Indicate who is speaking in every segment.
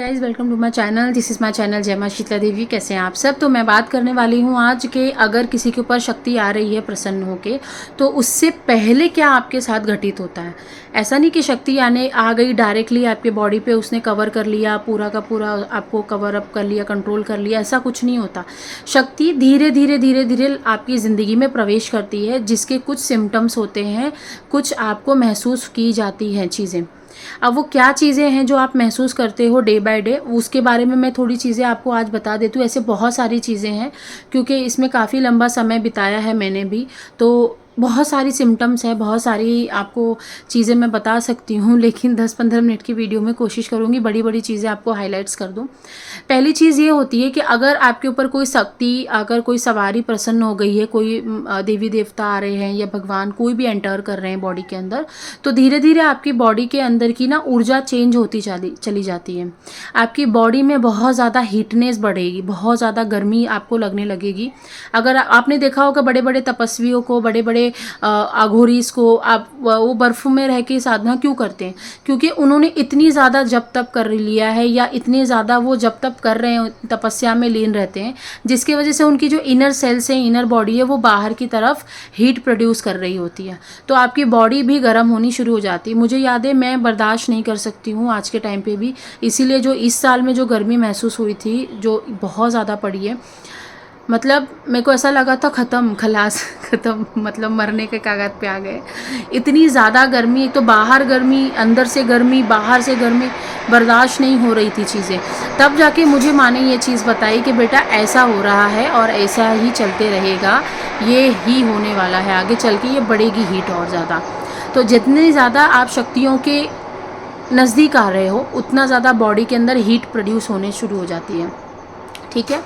Speaker 1: Guys welcome to my channel. This is my channel जय मां शीतला देवी। कैसे हैं आप सब। तो मैं बात करने वाली हूँ आज के, अगर किसी के ऊपर शक्ति आ रही है प्रसन्न होके, तो उससे पहले क्या आपके साथ घटित होता है। ऐसा नहीं कि शक्ति आ गई डायरेक्टली आपके बॉडी पे, उसने कवर कर लिया, पूरा का पूरा आपको कवर अप कर लिया, कंट्रोल कर लिया, ऐसा कुछ नहीं होता। शक्ति धीरे धीरे धीरे धीरे आपकी ज़िंदगी में प्रवेश करती है, जिसके कुछ सिम्टम्स होते हैं, कुछ आपको महसूस की जाती हैं चीज़ें। अब वो क्या चीज़ें हैं जो आप महसूस करते हो डे बाय डे, उसके बारे में मैं थोड़ी चीज़ें आपको आज बता देती हूँ। ऐसे बहुत सारी चीज़ें हैं, क्योंकि इसमें काफ़ी लंबा समय बिताया है मैंने भी, तो बहुत सारी सिम्टम्स है, बहुत सारी आपको चीज़ें मैं बता सकती हूँ, लेकिन 10-15 मिनट की वीडियो में कोशिश करूँगी बड़ी बड़ी चीज़ें आपको हाईलाइट्स कर दूँ। पहली चीज़ ये होती है कि अगर आपके ऊपर कोई शक्ति, अगर कोई सवारी प्रसन्न हो गई है, कोई देवी देवता आ रहे हैं या भगवान कोई भी एंटर कर रहे हैं बॉडी के अंदर, तो धीरे धीरे आपकी बॉडी के अंदर की ना ऊर्जा चेंज होती चली जाती है। आपकी बॉडी में बहुत ज़्यादा हीटनेस बढ़ेगी, बहुत ज़्यादा गर्मी आपको लगने लगेगी। अगर आपने देखा होगा बड़े बड़े तपस्वियों को, बड़े बड़े अघोरीस को, आप वो बर्फ में रह के साधना क्यों करते हैं? क्योंकि उन्होंने इतनी ज़्यादा जप तप कर लिया है, या इतने ज़्यादा वो जप तप कर रहे हैं, तपस्या में लीन रहते हैं, जिसकी वजह से उनकी जो इनर सेल्स हैं, इनर बॉडी है, वो बाहर की तरफ हीट प्रोड्यूस कर रही होती है। तो आपकी बॉडी भी गर्म होनी शुरू हो जाती है। मुझे याद है, मैं बर्दाश्त नहीं कर सकती हूँ आज के टाइम पे भी, इसीलिए जो इस साल में जो गर्मी महसूस हुई थी, जो बहुत ज़्यादा पड़ी है, मतलब मेरे को ऐसा लगा था ख़त्म, खलास ख़त्म, मतलब मरने के कागज़ पे आ गए। इतनी ज़्यादा गर्मी, एक तो बाहर गर्मी, अंदर से गर्मी, बाहर से गर्मी, बर्दाश्त नहीं हो रही थी चीज़ें। तब जाके मुझे माँ ने ये चीज़ बताई कि बेटा ऐसा हो रहा है और ऐसा ही चलते रहेगा, ये ही होने वाला है, आगे चल के ये बढ़ेगी हीट और ज़्यादा। तो जितनी ज़्यादा आप शक्तियों के नज़दीक आ रहे हो, उतना ज़्यादा बॉडी के अंदर हीट प्रोड्यूस होने शुरू हो जाती है। ठीक है।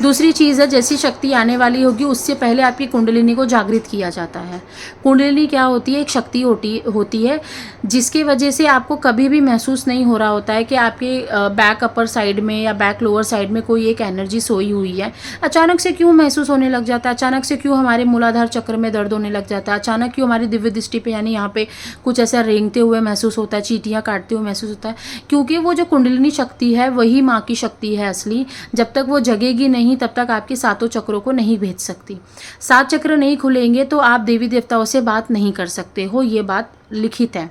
Speaker 1: दूसरी चीज़ है, जैसी शक्ति आने वाली होगी उससे पहले आपकी कुंडलिनी को जागृत किया जाता है। कुंडलिनी क्या होती है? एक शक्ति होती है, जिसके वजह से आपको कभी भी महसूस नहीं हो रहा होता है कि आपके बैक अपर साइड में या बैक लोअर साइड में कोई एक एनर्जी सोई हुई है। अचानक से क्यों महसूस होने लग जाता है? अचानक से क्यों हमारे मूलाधार चक्र में दर्द होने लग जाता है? अचानक क्यों हमारी दिव्य दृष्टि पे, यानी यहाँ पे कुछ ऐसा रेंगते हुए महसूस होता है, चींटियाँ काटते हुए महसूस होता है? क्योंकि वो जो कुंडलिनी शक्ति है वही माँ की शक्ति है असली। जब तक वो जगेगी नहीं, तब तक आपके सातों चक्रों को नहीं भेज सकती। 7 चक्र नहीं खुलेंगे तो आप देवी देवताओं से बात नहीं कर सकते हो, ये बात लिखित है।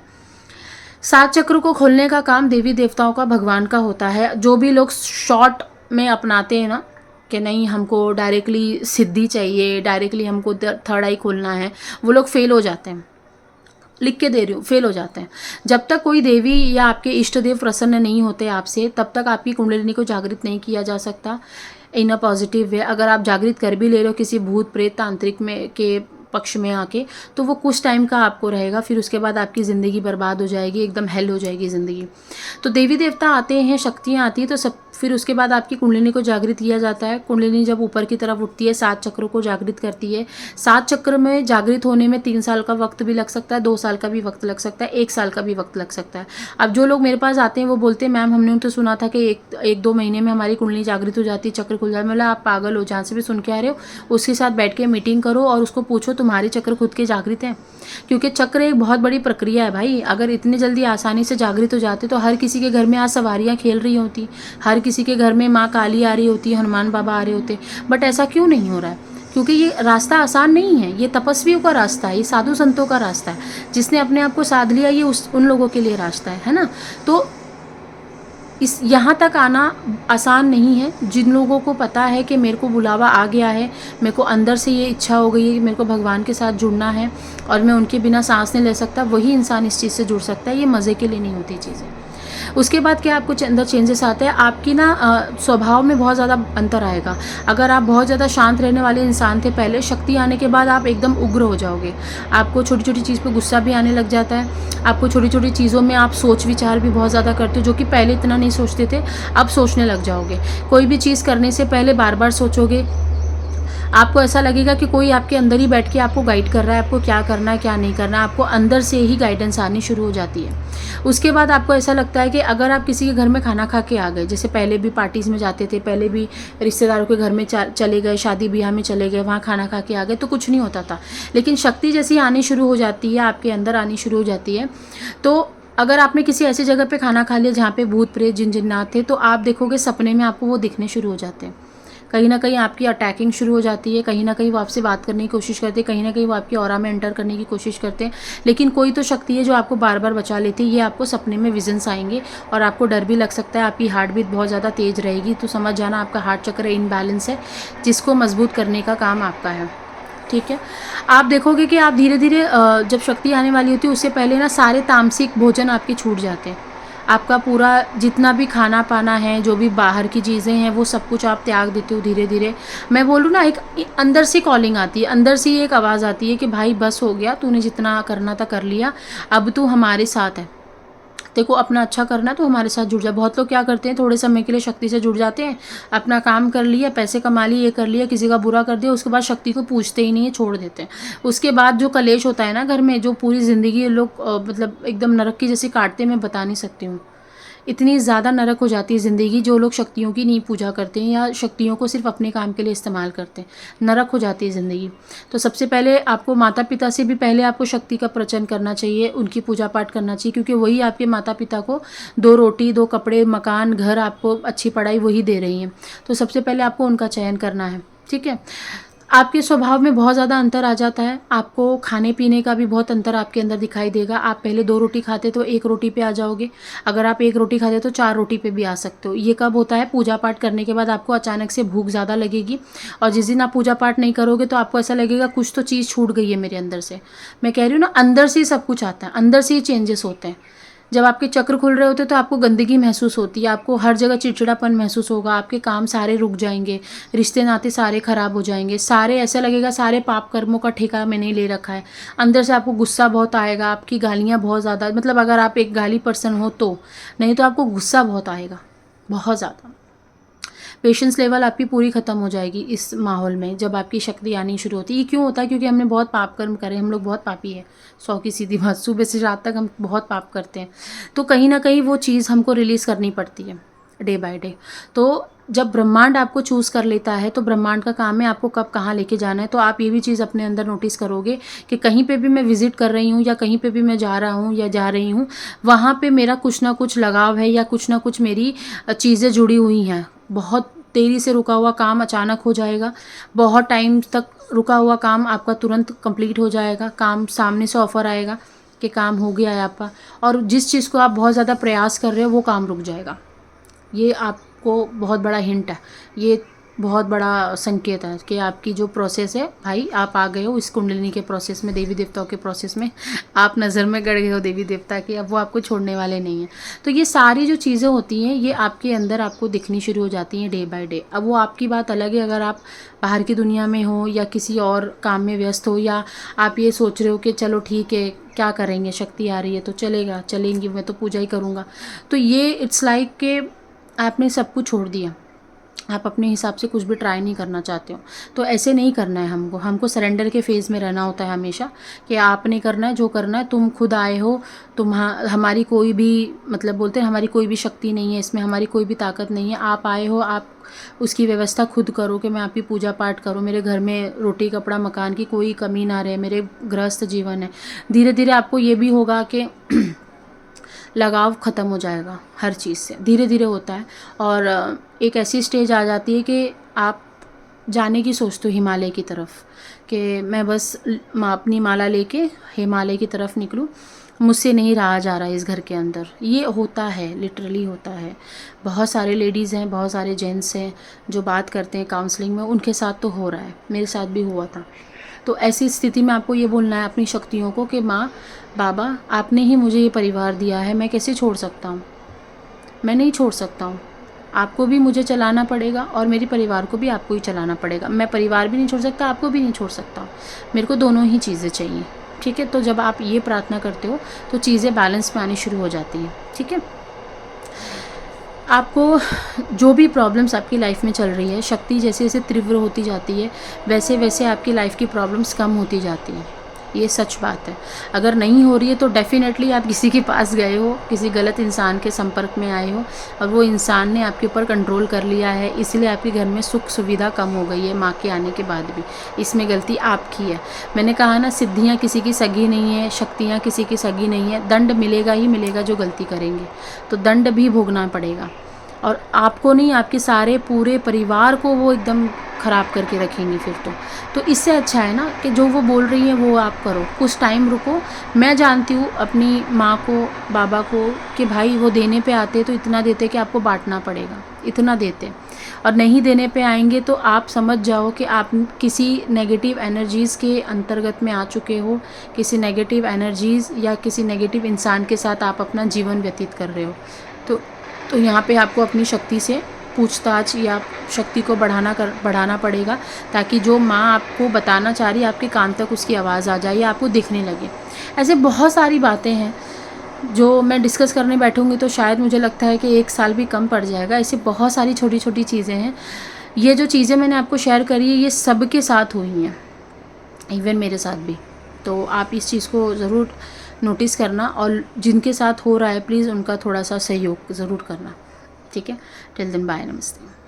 Speaker 1: 7 चक्र को खोलने का काम देवी देवताओं का, भगवान का होता है। जो भी लोग शॉर्ट में अपनाते हैं ना कि नहीं हमको डायरेक्टली सिद्धि चाहिए, डायरेक्टली हमको थर्ड आई खोलना है, वो लोग फेल हो जाते हैं। लिख के दे रही हूँ, फेल हो जाते हैं। जब तक कोई देवी या आपके इष्ट देव प्रसन्न नहीं होते आपसे, तब तक आपकी कुंडलिनी को जागृत नहीं किया जा सकता इन अ पॉजिटिव वे। अगर आप जागृत कर भी ले रहे हो किसी भूत प्रेत तांत्रिक में के पक्ष में आके, तो वो कुछ टाइम का आपको रहेगा, फिर उसके बाद आपकी ज़िंदगी बर्बाद हो जाएगी, एकदम हेल हो जाएगी ज़िंदगी। तो देवी देवता आते हैं, शक्तियाँ आती हैं, तो सब फिर उसके बाद आपकी कुंडलिनी को जागृत किया जाता है। कुंडलिनी जब ऊपर की तरफ उठती है, 7 चक्रों को जागृत करती है। 7 चक्र में जागृत होने में 3 साल का वक्त भी लग सकता है, 2 साल का भी वक्त लग सकता है, 1 साल का भी वक्त लग सकता है। अब जो लोग मेरे पास आते हैं वो बोलते हैं मैम हमने तो सुना था कि एक 2 महीने में हमारी कुंडली जागृत हो जाती है, चक्र खुल जाए। मतलब आप पागल हो, जहाँ से भी सुन के आ रहे हो उसके साथ बैठ के मीटिंग करो और उसको पूछो तुम्हारे चक्र खुद के जागृत हैं। क्योंकि चक्र एक बहुत बड़ी प्रक्रिया है भाई। अगर इतनी जल्दी आसानी से जागृत हो जाते तो हर किसी के घर में आज सवारियाँ खेल रही होती, हर किसी के घर में माँ काली आ रही होती, हनुमान बाबा आ रहे होते। बट ऐसा क्यों नहीं हो रहा है? क्योंकि ये रास्ता आसान नहीं है, ये तपस्वियों का रास्ता है, ये साधु संतों का रास्ता है। जिसने अपने आप को साध लिया, ये उन लोगों के लिए रास्ता है ना। तो इस यहाँ तक आना आसान नहीं है। जिन लोगों को पता है कि मेरे को बुलावा आ गया है, मेरे को अंदर से ये इच्छा हो गई है कि मेरे को भगवान के साथ जुड़ना है और मैं उनके बिना सांस नहीं ले सकता, वही इंसान इस चीज़ से जुड़ सकता है। ये मज़े के लिए नहीं होती चीज़ें। उसके बाद क्या आपको अंदर चेंजेस आते हैं, आपकी ना स्वभाव में बहुत ज़्यादा अंतर आएगा। अगर आप बहुत ज़्यादा शांत रहने वाले इंसान थे पहले, शक्ति आने के बाद आप एकदम उग्र हो जाओगे। आपको छोटी छोटी चीज़ पे गुस्सा भी आने लग जाता है। आपको छोटी छोटी चीज़ों में आप सोच विचार भी बहुत ज़्यादा करते हो, जो कि पहले इतना नहीं सोचते थे, अब सोचने लग जाओगे। कोई भी चीज़ करने से पहले बार बार सोचोगे। आपको ऐसा लगेगा कि कोई आपके अंदर ही बैठ के आपको गाइड कर रहा है, आपको क्या करना है क्या नहीं करना है। आपको अंदर से ही गाइडेंस आनी शुरू हो जाती है। उसके बाद आपको ऐसा लगता है कि अगर आप किसी के घर में खाना खा के आ गए, जैसे पहले भी पार्टीज़ में जाते थे, पहले भी रिश्तेदारों के घर में चले गए, शादी ब्याह में चले गए, वहाँ खाना खा के आ गए तो कुछ नहीं होता था। लेकिन शक्ति जैसी आनी शुरू हो जाती है, आपके अंदर आनी शुरू हो जाती है, तो अगर आपने किसी ऐसी जगह पे खाना खा लिया जहाँ पे भूत प्रेत जिन जिन्नात थे, तो आप देखोगे सपने में आपको वो दिखने शुरू हो जाते हैं। कहीं ना कहीं आपकी अटैकिंग शुरू हो जाती है, कहीं ना कहीं वो आपसे बात करने की कोशिश करते हैं, कहीं ना कहीं वो आपकी ऑरा में एंटर करने की कोशिश करते हैं। लेकिन कोई तो शक्ति है जो आपको बार बार बचा लेती है। ये आपको सपने में विजन्स आएंगे और आपको डर भी लग सकता है, आपकी हार्ट बीट बहुत ज़्यादा तेज़ रहेगी। तो समझ जाना आपका हार्ट चक्र इनबैलेंस है, जिसको मजबूत करने का काम आपका है। ठीक है, आप देखोगे कि आप धीरे धीरे जब शक्ति आने वाली होती है उससे पहले ना सारे तामसिक भोजन आपके छूट जाते हैं। आपका पूरा जितना भी खाना पाना है, जो भी बाहर की चीज़ें हैं, वो सब कुछ आप त्याग देते हो धीरे धीरे। मैं बोलूँ ना, एक अंदर से कॉलिंग आती है, अंदर से एक आवाज़ आती है कि भाई बस हो गया, तूने जितना करना था कर लिया, अब तू हमारे साथ है। देखो, अपना अच्छा करना है तो हमारे साथ जुड़ जा। बहुत लोग क्या करते हैं, थोड़े समय के लिए शक्ति से जुड़ जाते हैं, अपना काम कर लिया, पैसे कमा लिए, ये कर लिया, किसी का बुरा कर दिया, उसके बाद शक्ति को पूछते ही नहीं है, छोड़ देते हैं। उसके बाद जो कलेश होता है ना घर में, जो पूरी ज़िंदगी ये लोग मतलब एकदम नरक की जैसी काटते हैं, मैं बता नहीं सकती हूँ। इतनी ज़्यादा नरक हो जाती है ज़िंदगी, जो लोग शक्तियों की नहीं पूजा करते हैं या शक्तियों को सिर्फ अपने काम के लिए इस्तेमाल करते हैं, नरक हो जाती है ज़िंदगी। तो सबसे पहले आपको माता पिता से भी पहले आपको शक्ति का प्रवचन करना चाहिए, उनकी पूजा पाठ करना चाहिए, क्योंकि वही आपके माता पिता को 2 रोटी, 2 कपड़े, मकान, घर, आपको अच्छी पढ़ाई वही दे रही हैं। तो सबसे पहले आपको उनका चयन करना है। ठीक है, आपके स्वभाव में बहुत ज़्यादा अंतर आ जाता है, आपको खाने पीने का भी बहुत अंतर आपके अंदर दिखाई देगा। आप पहले 2 रोटी खाते तो 1 रोटी पे आ जाओगे, अगर आप 1 रोटी खाते तो 4 रोटी पे भी आ सकते हो। ये कब होता है, पूजा पाठ करने के बाद आपको अचानक से भूख ज़्यादा लगेगी, और जिस दिन आप पूजा पाठ नहीं करोगे तो आपको ऐसा लगेगा कुछ तो चीज़ छूट गई है मेरे अंदर से। मैं कह रही हूँ ना, अंदर से ही सब कुछ आता है, अंदर से ही चेंजेस होते हैं। जब आपके चक्र खुल रहे होते हैं तो आपको गंदगी महसूस होती है, आपको हर जगह चिड़चिड़ापन महसूस होगा, आपके काम सारे रुक जाएंगे, रिश्ते नाते सारे खराब हो जाएंगे, सारे ऐसा लगेगा सारे पाप कर्मों का ठेका मैंने ले रखा है। अंदर से आपको गुस्सा बहुत आएगा, आपकी गालियाँ बहुत ज़्यादा, मतलब अगर आप एक गाली पर्सन हो तो, नहीं तो आपको गुस्सा बहुत आएगा, बहुत ज़्यादा। पेशेंस लेवल आपकी पूरी ख़त्म हो जाएगी इस माहौल में, जब आपकी शक्ति आनी शुरू होती है। ये क्यों होता है, क्योंकि हमने बहुत पाप कर्म करे, हम लोग बहुत पापी है, 100 की सीधी बात, सुबह से रात तक हम बहुत पाप करते हैं। तो कहीं ना कहीं वो चीज़ हमको रिलीज़ करनी पड़ती है डे बाय डे। तो जब ब्रह्मांड आपको चूज़ कर लेता है तो ब्रह्मांड का काम है आपको कब कहाँ लेके जाना है। तो आप ये भी चीज़ अपने अंदर नोटिस करोगे कि कहीं पे भी मैं विजिट कर रही हूँ या कहीं पे भी मैं जा रहा हूँ या जा रही हूँ, वहाँ पे मेरा कुछ ना कुछ लगाव है या कुछ ना कुछ मेरी चीज़ें जुड़ी हुई हैं। बहुत देरी से रुका हुआ काम अचानक हो जाएगा, बहुत टाइम तक रुका हुआ काम आपका तुरंत कंप्लीट हो जाएगा, काम सामने से ऑफ़र आएगा कि काम हो गया है आपका, और जिस चीज़ को आप बहुत ज़्यादा प्रयास कर रहे हो वो काम रुक जाएगा। ये आपको बहुत बड़ा हिंट है, ये बहुत बड़ा संकेत है कि आपकी जो प्रोसेस है भाई, आप आ गए हो इस कुंडलिनी के प्रोसेस में, देवी देवताओं के प्रोसेस में, आप नज़र में गड़ गए हो देवी देवता के, अब वो आपको छोड़ने वाले नहीं हैं। तो ये सारी जो चीज़ें होती हैं ये आपके अंदर आपको दिखनी शुरू हो जाती हैं डे बाय डे। अब वो आपकी बात अलग है, अगर आप बाहर की दुनिया में हो या किसी और काम में व्यस्त हो, या आप ये सोच रहे हो कि चलो ठीक है क्या करेंगे, शक्ति आ रही है तो चलेगा, चलेंगी, मैं तो पूजा ही करूँगा। तो ये इट्स लाइक कि आपने सब कुछ छोड़ दिया, आप अपने हिसाब से कुछ भी ट्राई नहीं करना चाहते हो। तो ऐसे नहीं करना है हमको सरेंडर के फेज़ में रहना होता है हमेशा, कि आपने करना है जो करना है, तुम खुद आए हो, हमारी कोई भी, मतलब बोलते हैं हमारी कोई भी शक्ति नहीं है इसमें, हमारी कोई भी ताकत नहीं है। आप आए हो, आप उसकी व्यवस्था खुद करो कि मैं आपकी पूजा पाठ करूँ, मेरे घर में रोटी कपड़ा मकान की कोई कमी ना रहे, मेरे गृहस्थ जीवन है। धीरे धीरे आपको ये भी होगा कि लगाव ख़त्म हो जाएगा हर चीज़ से, धीरे धीरे होता है। और एक ऐसी स्टेज आ जाती है कि आप जाने की सोचते हो हिमालय की तरफ, कि मैं बस अपनी माला लेके हिमालय की तरफ निकलूं, मुझसे नहीं रहा जा रहा है इस घर के अंदर। ये होता है, लिटरली होता है। बहुत सारे लेडीज़ हैं, बहुत सारे जेंट्स हैं जो बात करते हैं काउंसलिंग में, उनके साथ तो हो रहा है, मेरे साथ भी हुआ था। तो ऐसी स्थिति में आपको ये बोलना है अपनी शक्तियों को कि माँ बाबा, आपने ही मुझे ये परिवार दिया है, मैं कैसे छोड़ सकता हूँ, मैं नहीं छोड़ सकता हूँ, आपको भी मुझे चलाना पड़ेगा और मेरे परिवार को भी आपको ही चलाना पड़ेगा। मैं परिवार भी नहीं छोड़ सकता, आपको भी नहीं छोड़ सकता हूँ, मेरे को दोनों ही चीज़ें चाहिए। ठीक है, तो जब आप ये प्रार्थना करते हो तो चीज़ें बैलेंस में आनी शुरू हो जाती हैं। ठीक है, आपको जो भी प्रॉब्लम्स आपकी लाइफ में चल रही है, शक्ति जैसे जैसे तीव्र होती जाती है वैसे वैसे आपकी लाइफ की प्रॉब्लम्स कम होती जाती हैं। ये सच बात है। अगर नहीं हो रही है तो डेफ़िनेटली आप किसी के पास गए हो, किसी गलत इंसान के संपर्क में आए हो और वो इंसान ने आपके ऊपर कंट्रोल कर लिया है, इसलिए आपके घर में सुख सुविधा कम हो गई है माँ के आने के बाद भी। इसमें गलती आपकी है। मैंने कहा ना, सिद्धियाँ किसी की सगी नहीं है, शक्तियाँ किसी की सगी नहीं है। दंड मिलेगा ही मिलेगा जो गलती करेंगे, तो दंड भी भोगना पड़ेगा। और आपको नहीं, आपके सारे पूरे परिवार को वो एकदम ख़राब करके रखेंगी फिर तो इससे अच्छा है ना कि जो वो बोल रही है वो आप करो। कुछ टाइम रुको। मैं जानती हूँ अपनी माँ को, बाबा को, कि भाई वो देने पे आते तो इतना देते कि आपको बांटना पड़ेगा, इतना देते। और नहीं देने पे आएंगे तो आप समझ जाओ कि आप किसी नेगेटिव एनर्जीज़ के अंतर्गत में आ चुके हो, किसी नेगेटिव एनर्जीज़ या किसी नेगेटिव इंसान के साथ आप अपना जीवन व्यतीत कर रहे हो। तो यहाँ पे आपको अपनी शक्ति से पूछताछ या शक्ति को बढ़ाना पड़ेगा, ताकि जो माँ आपको बताना चाह रही है आपके कान तक उसकी आवाज़ आ जाए या आपको दिखने लगे। ऐसे बहुत सारी बातें हैं जो मैं डिस्कस करने बैठूँगी तो शायद मुझे लगता है कि 1 साल भी कम पड़ जाएगा। ऐसी बहुत सारी छोटी छोटी चीज़ें हैं। ये जो चीज़ें मैंने आपको शेयर करी है ये सबके साथ हुई हैं, इवन मेरे साथ भी। तो आप इस चीज़ को ज़रूर नोटिस करना और जिनके साथ हो रहा है प्लीज़ उनका थोड़ा सा सहयोग ज़रूर करना। ठीक है, टिल देन बाय, नमस्ते।